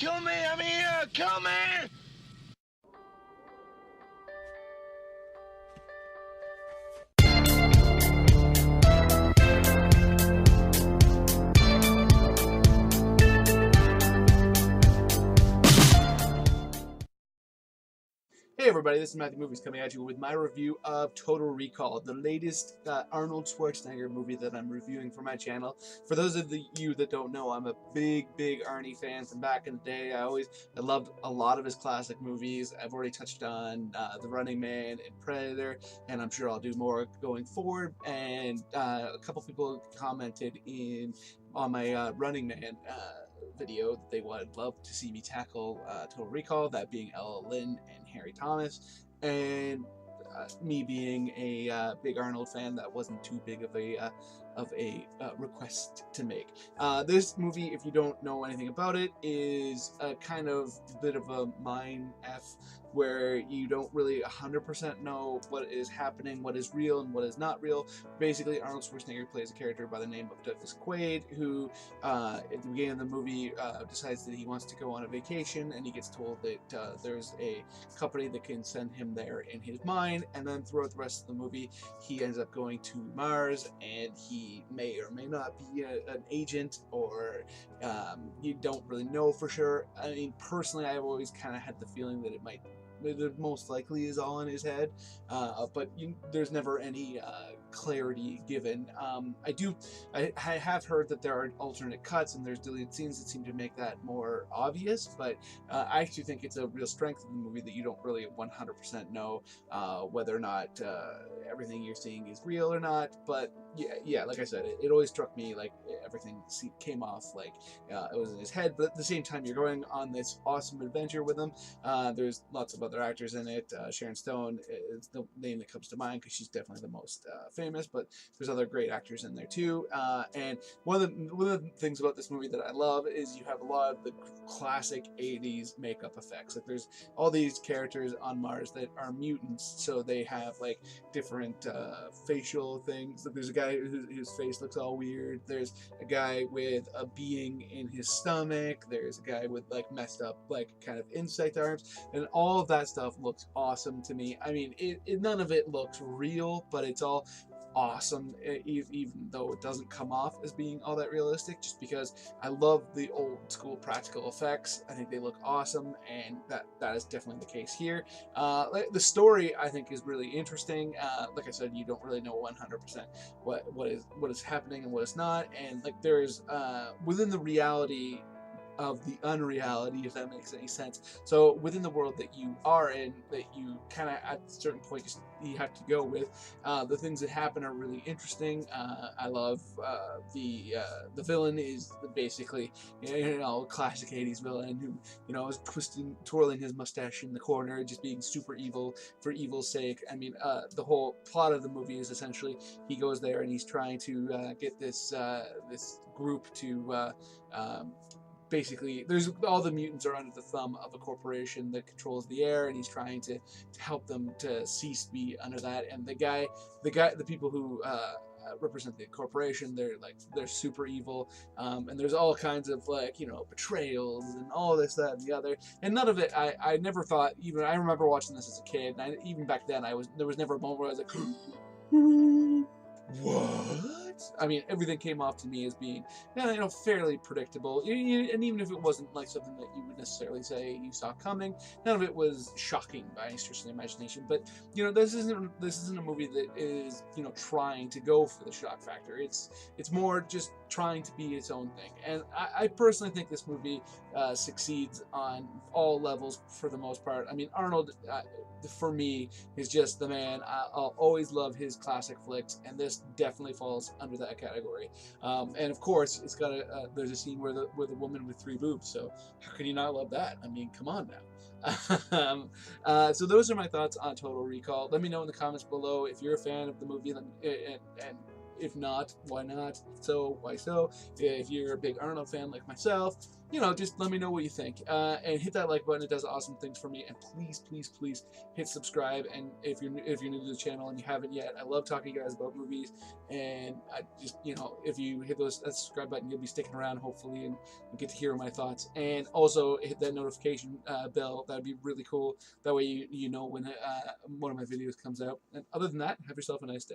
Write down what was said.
Kill me! I'm here! Kill me! Hey everybody, this is Matthew Movies coming at you with my review of Total Recall, the latest Arnold Schwarzenegger movie that I'm reviewing for my channel. For those of you that don't know, I'm a big Arnie fan from back in the day. I loved a lot of his classic movies. I've already touched on The Running Man and Predator, and I'm sure I'll do more going forward. And a couple people commented on my Running Man video that they would love to see me tackle Total Recall, that being Ella Lynn and Harry Thomas, and me being a big Arnold fan, that wasn't too big of a request to make. This movie, if you don't know anything about it, is a kind of bit of a mind F, where you don't really 100% know what is happening, what is real and what is not real. Basically, Arnold Schwarzenegger plays a character by the name of Douglas Quaid, who at the beginning of the movie decides that he wants to go on a vacation, and he gets told that there's a company that can send him there in his mind. And then throughout the rest of the movie, he ends up going to Mars, and he may or may not be an agent, or you don't really know for sure. I mean, personally, I've always kind of had the feeling that it most likely is all in his head, but there's never any clarity given. I have heard that there are alternate cuts and there's deleted scenes that seem to make that more obvious, but I actually think it's a real strength of the movie that you don't really 100% know whether or not everything you're seeing is real or not. But yeah, like I said, it always struck me like everything came off like it was in his head, but at the same time you're going on this awesome adventure with him. There's lots of other actors in it. Sharon Stone is the name that comes to mind because she's definitely the most famous, but there's other great actors in there too. And one of the things about this movie that I love is you have a lot of the classic 80s makeup effects. Like there's all these characters on Mars that are mutants, so they have like different facial things. Like there's a guy whose face looks all weird. There's a guy with a being in his stomach. There's a guy with like messed up like kind of insect arms, and all of that stuff looks awesome to me. I mean, none of it looks real, but it's all awesome, even though it doesn't come off as being all that realistic, just because I love the old school practical effects. I think they look awesome, and that is definitely the case here. The story, I think, is really interesting. Like I said, you don't really know 100% what is happening and what is not, and like there's within the reality of the unreality, if that makes any sense. So within the world that you are in, that you kind of at a certain point you have to go with, the things that happen are really interesting. I love the villain is basically classic 80s villain who is twirling his mustache in the corner, just being super evil for evil's sake. I mean, the whole plot of the movie is essentially he goes there and he's trying to get this group to basically, there's all the mutants are under the thumb of a corporation that controls the air, and he's trying to help them to cease to be under that. And the people who represent the corporation, they're super evil, and there's all kinds of betrayals and all this, that, and the other. And none of it, I never thought. Even I remember watching this as a kid, and even back then, there was never a moment where I was like, what? I mean, everything came off to me as being, fairly predictable. And even if it wasn't like something that you would necessarily say you saw coming, none of it was shocking by any stretch of the imagination. But this isn't a movie that is trying to go for the shock factor. It's more just trying to be its own thing. And I personally think this movie succeeds on all levels for the most part. I mean, Arnold, for me, is just the man. I'll always love his classic flicks, and this definitely falls under that category. And of course, it's got there's a scene where the woman with 3 boobs. So how can you not love that? I mean, come on now. So those are my thoughts on Total Recall. Let me know in the comments below if you're a fan of the movie, and If not, why not? So, why so? If you're a big Arnold fan like myself, you know, just let me know what you think. And hit that like button. It does awesome things for me. And please, please, please hit subscribe. And if you're new to the channel and you haven't yet, I love talking to you guys about movies. And I just, you know, if you hit that subscribe button, you'll be sticking around hopefully and get to hear my thoughts. And also hit that notification bell. That'd be really cool. That way you know when one of my videos comes out. And other than that, have yourself a nice day.